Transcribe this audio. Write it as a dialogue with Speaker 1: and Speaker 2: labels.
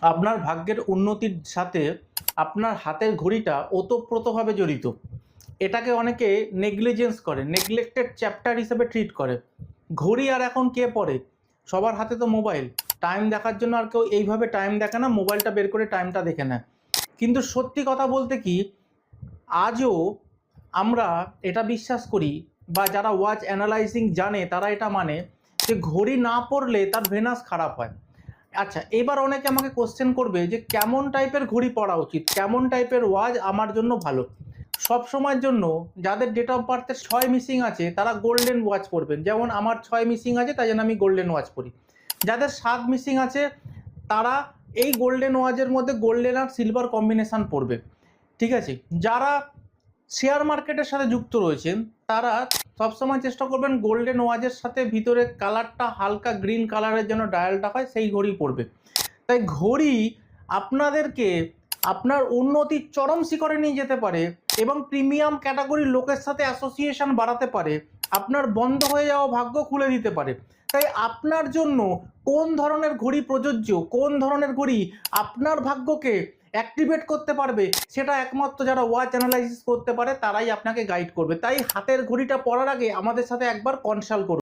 Speaker 1: আপনার ভাগ্যের উন্নতির সাথে আপনার হাতের ঘড়িটা ওতপ্রোতভাবে জড়িত। এটাকে অনেকে নেগলিজেন্স করে, নেগলেক্টেড চ্যাপ্টার হিসেবে ট্রিট করে। ঘড়ি আর এখন কে পড়ে? সবার হাতে তো মোবাইল। টাইম দেখার জন্য আর কেউ এইভাবে টাইম দেখে না, মোবাইলটা বের করে টাইমটা দেখে নেয়। কিন্তু সত্যি কথা বলতে কি, আজও আমরা এটা বিশ্বাস করি, বা যারা ওয়াচ অ্যানালাইজিং জানে তারা এটা মানে, যে ঘড়ি না পড়লে তার ভেনাস খারাপ হয়। আচ্ছা, এবার অনেকে আমাকে কোশ্চেন করবে যে কেমন টাইপের ঘড়ি পরা উচিত, কেমন টাইপের ওয়াচ আমার জন্য ভালো। সব সময়ের জন্য যাদের ডেট অফ বার্থের 6 মিসিং আছে তারা গোল্ডেন ওয়াচ পরবেন, যেমন আমার 6 মিসিং আছে তাই জন্য আমি গোল্ডেন ওয়াচ পরি। যাদের 7 মিসিং আছে তারা এই গোল্ডেন ওয়াচের মধ্যে গোল্ডেন আর সিলভার কম্বিনেশন পরবে। ঠিক আছে? যারা শেয়ার মার্কেটের সাথে যুক্ত রয়েছেন তারা সবসময় চেষ্টা করবেন গোল্ডেন ওয়াচের সাথে ভিতরে কালারটা হালকা গ্রিন কালারের জন্য ডায়ালটা হয় সেই ঘড়ি পরবে। তাই ঘড়ি আপনাদেরকে আপনার উন্নতির চরম শিখরে নিয়ে যেতে পারে এবং প্রিমিয়াম ক্যাটাগরির লোকের সাথে অ্যাসোসিয়েশন বাড়াতে পারে, আপনার বন্ধ হয়ে যাওয়া ভাগ্য খুলে দিতে পারে। তাই আপনার জন্য কোন ধরনের ঘড়ি প্রযোজ্য, কোন ধরনের ঘড়ি আপনার ভাগ্যকে অ্যাক্টিভেট করতে পারবে, সেটা একমাত্র যারা ওয়াচ অ্যানালাইসিস করতে পারে তারাই আপনাকে গাইড করবে। তাই হাতের ঘড়িটা পরার আগে আমাদের সাথে একবার কনসাল্ট করুন।